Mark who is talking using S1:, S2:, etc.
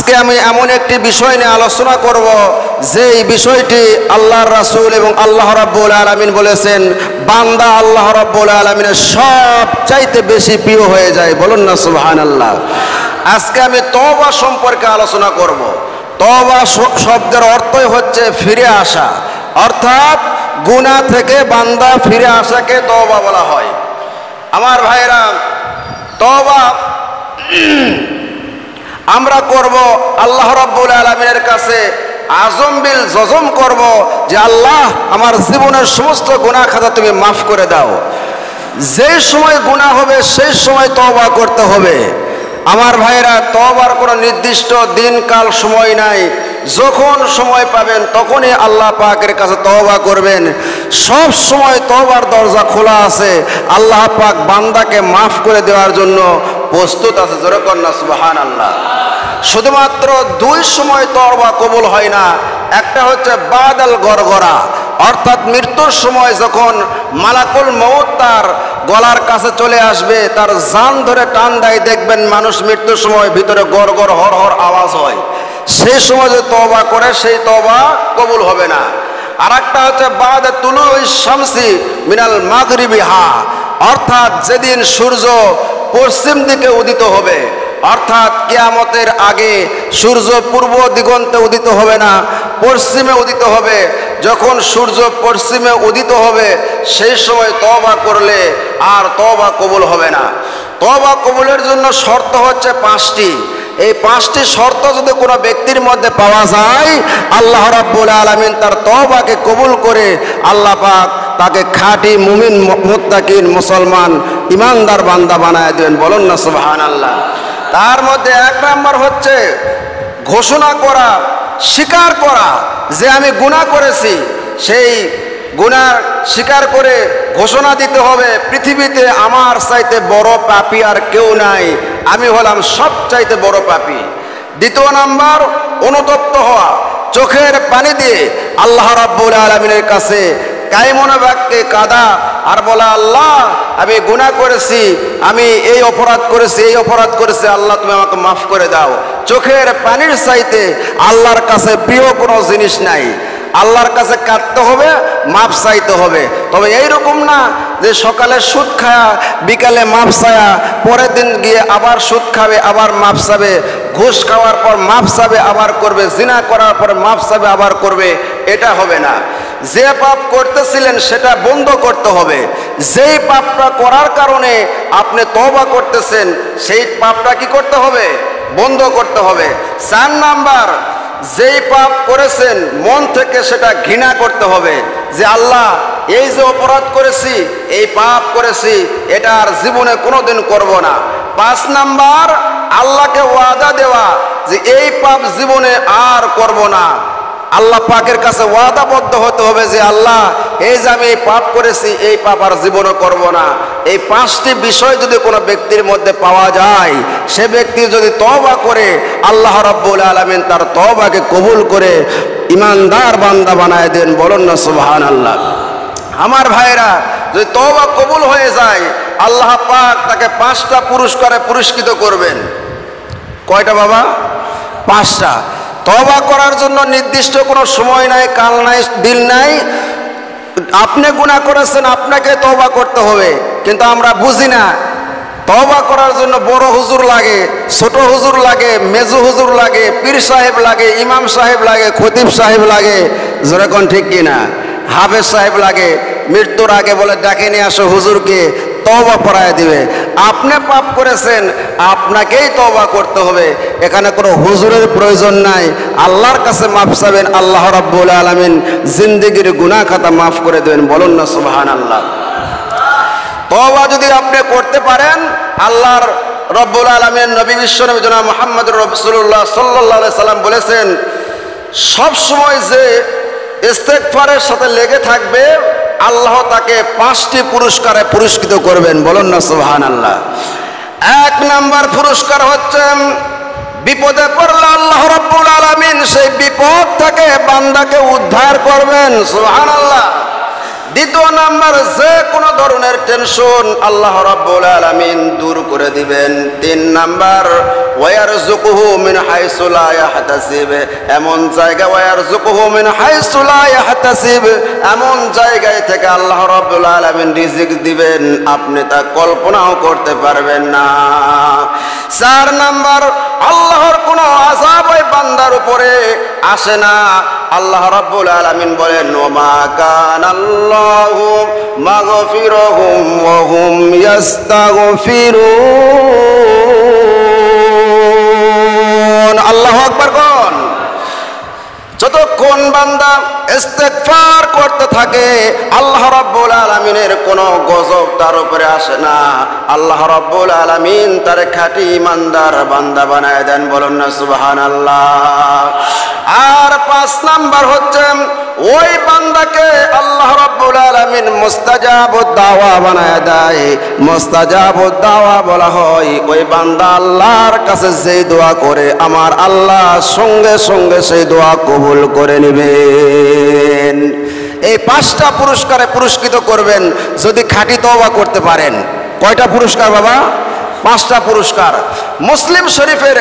S1: আজকে আমি এমন একটি বিষয় নিয়ে আলোচনা করব যেই বিষয়টি আল্লাহর রাসূল এবং আল্লাহ রাব্বুল আলামিন বলেছেন বান্দা আল্লাহ রাব্বুল আলামিনের সবচাইতে বেশি প্রিয় হয়ে যায়। বলুন না সুবহানাল্লাহ। আজকে আমি তওবা সম্পর্কে আলোচনা করব। তওবা শব্দের অর্থই হচ্ছে ফিরে আসা, অর্থাৎ গুনাহ থেকে বান্দা ফিরে আসাকে তওবা বলা হয়। আমার ভাইরা, তওবা আমরা করব আল্লাহ রাব্বুল আলামিনের কাছে আজম বিল জজম করব যে আল্লাহ আমার জীবনের সমস্ত গুনাহ খাতা তুমি মাফ করে দাও। যেই সময় গুনাহ হবে সেই সময় তওবা করতে হবে। আমার ভাইরা, তওবার কোনো নির্দিষ্ট দিন কাল সময় নাই, যখন সময় পাবেন তখনই আল্লাহ পাকের কাছে তওবা করবেন। সব সময় তওবার দরজা খোলা আছে, আল্লাহ পাক বান্দাকে মাফ করে দেওয়ার জন্য প্রস্তুত আছে। জোরে কর না সুবহানাল্লাহ। শুধুমাত্র দুই সময় তওবা কবুল হয় না, একটা হচ্ছে বাদাল গরগরা, অর্থাৎ মৃত্যুর সময় যখন মালাকুল মউত তার গলার কাছে চলে আসবে, তার জান ধরে টান দেয়, দেখবেন মানুষ মৃত্যুর সময় ভিতরে গড়গড় হর হর আওয়াজ হয়। সেই সময় যে তওবা করে সেই তওবা কবুল হবে না। আর একটা হচ্ছে বাদা তুলুই শামসি মিনাল মাগরিবিহা, অর্থাৎ যেদিন সূর্য পশ্চিম দিকে উদিত হবে, অর্থাৎ কিয়ামতের আগে সূর্য পূর্ব দিগন্তে উদিত হবে না, পশ্চিমে উদিত হবে। যখন সূর্য পশ্চিমে উদিত হবে সেই সময় তওবা করলে আর তওবা কবুল হবে না। তওবা কবুলের জন্য শর্ত হচ্ছে পাঁচটি। এই পাঁচটি শর্ত যদি কোনো ব্যক্তির মধ্যে পাওয়া যায়, আল্লাহ রাব্বুল আলামিন তার তওবাকে কবুল করে আল্লাহ পাক তাকে খাঁটি মুমিন মুত্তাকিন মুসলমান ইমানদার বান্দা বানায় দেন। বলুন না সুবহানাল্লাহ। তার মধ্যে এক নাম্বার হচ্ছে ঘোষণা করা, স্বীকার করা যে আমি গুনাহ করেছি। সেই গুনাহ স্বীকার করে ঘোষণা দিতে হবে পৃথিবীতে আমার চাইতে বড় পাপী আর কেউ নাই, আমি হলাম সবচাইতে বড় পাপী। দ্বিতীয় নাম্বার অনুতপ্ত হওয়া, চোখের পানি দিয়ে আল্লাহ রাব্বুল আলামিনের কাছে কায়মনে বাক্যে কাঁদা আর বলা, আল্লাহ আমি গুনাহ করেছি, আমি এই অপরাধ করেছি, এই অপরাধ করেছি, আল্লাহ তুমি আমাকে মাফ করে দাও। চোখের পানির চাইতে আল্লাহর কাছে প্রিয় কোনো জিনিস নাই। আল্লাহর কাছে কাঁদতে হবে, মাপ চাইতে হবে। তবে এইরকম না যে সকালে সুদ খায়া বিকালে মাপ চায়া, পরের দিন গিয়ে আবার সুদ খাবে আবার মাপ চাবে, ঘুষ খাওয়ার পর মাপ চাবে আবার করবে, জিনা করার পরে মাপ চাবে আবার করবে, এটা হবে না। যে পাপ করতেছিলেন সেটা বন্ধ করতে হবে। যেই পাপটা করার কারণে আপনি তওবা করতেছেন সেই পাপটা কি করতে হবে? বন্ধ করতে হবে। 4 নাম্বার, যেই পাপ করেছেন মন থেকে সেটা ঘৃণা করতে হবে যে আল্লাহ এই যে অপরাধ করেছি, এই পাপ করেছি, এটা আর জীবনে কোনোদিন করব না। 5 নাম্বার, আল্লাহকে ওয়াদা দেওয়া যে এই পাপ জীবনে আর করব না। আল্লাহ পাকের কাছে ওয়াদাবদ্ধ হতে হবে যে আল্লাহ এই যে আমি এই পাপ করেছি, এই পাপ আর জীবনে করব না। এই 5টি বিষয় যদি কোনো ব্যক্তির মধ্যে পাওয়া যায়, সে ব্যক্তি যদি তওবা করে আল্লাহ রাব্বুল আলামিন তার তওবাকে কবুল করে ইমানদার বান্দা বানায় দেন। বলুন না সুবহানাল্লাহ। আমার ভাইরা, যদি তওবা কবুল হয়ে যায় আল্লাহ পাক তাকে 5টা পুরস্কারে পুরস্কৃত করবেন। কয়টা বাবা? 5টা। তওবা করার জন্য নির্দিষ্ট কোনো সময় নাই, কাল নাই, দিন নাই। আপনি গুনাহ করেছেন, আপনাকে তওবা করতে হবে, কিন্তু আমরা বুঝি না। তওবা করার জন্য বড় হুজুর লাগে, ছোট হুজুর লাগে, মেজু হুজুর লাগে, পীর সাহেব লাগে, ইমাম সাহেব লাগে, খতিব সাহেব লাগে, জোরে কোন ঠিক কিনা, হাফেজ সাহেব লাগে। মৃত্যুর আগে বলে ডাকে নিয়ে আসো হুজুরকে, তওবা পড়ায় দিবে। আপনি পাপ করেছেন, আপনাকেই তওবা করতে হবে। এখানে কোনো হুজুরের প্রয়োজন নাই। আল্লাহর কাছে মাফ চাবেন, আল্লাহ রাব্বুল আলামিন জিন্দেগির গুনাহ খাতা মাফ করে দেবেন। বলুন না সুবহানাল্লাহ। তওবা যদি আপনি করতে পারেন, আল্লাহর রাব্বুল আলামিন নবী বিশ্বনবী জনাব মুহাম্মদুর রাসূলুল্লাহ সাল্লাল্লাহু আলাইহি সাল্লাম বলেছেন, সব সময় যে ইস্তেগফারের সাথে লেগে থাকবে আল্লাহ তাকে 5টি পুরস্কারে পুরস্কৃত করবেন। বলুন না সুবহানাল্লাহ। 1 নাম্বার পুরস্কার হচ্ছে বিপদে পড়লে আল্লাহ রাব্বুল আলামিন সেই বিপদ থেকে বান্দাকে উদ্ধার করবেন। সুবহানাল্লাহ। 2 নাম্বার, যে কোনো ধরনের টেনশন আল্লাহ রাব্বুল আলামিন দূর করে দিবেন। 3 নাম্বার, ওয়ারযুকুহু মিন হাইসু লা ইয়াহতাসিব, এমন জায়গা ওয়ারযুকুহু মিন হাইসু লা ইয়াহতাসিব, এমন জায়গায় থেকে আল্লাহ রাব্বুল আলামিন রিজিক দিবেন আপনি তা কল্পনাও করতে পারবেন না। 4 নাম্বার, আল্লাহর কোনো আযাব ওই বান্দার উপরে আসে না। আল্লাহ রাব্বুল আলামিন বলেন ওমা কানাল্লাহু মাগফিরহুম ওয়া হুম ইস্তাগফিরুন। আল্লাহু আকবার কোন। যতক্ষণ বান্দা ইস্তেগফার করতে থাকে আল্লাহ রাব্বুল আলামিনের কোনো গজব তার উপরে আসে না। আল্লাহ রাব্বুল আলামিন তার খাঁটি ইমানদার বান্দা বানায় দেন, বলুন না সুবহানাল্লাহ। আর 5 নাম্বার হচ্ছে ওই বান্দাকে আল্লাহ রাব্বুল আলামিন মুস্তাজাবুদ দাওয়া বানায় দেয়। মুস্তাজাবুদ দাওয়া বলা হয় ওই বান্দা আল্লাহর কাছে যেই দোয়া করে আমার আল্লাহ সঙ্গে সঙ্গে সেই দোয়া কবুল করে নেবেন। এই 5টা পুরস্কারে পুরস্কৃত করবেন যদি খাঁটি তওবা করতে পারেন। কয়টা পুরস্কার বাবা? 5টা পুরস্কার। মুসলিম শরীফের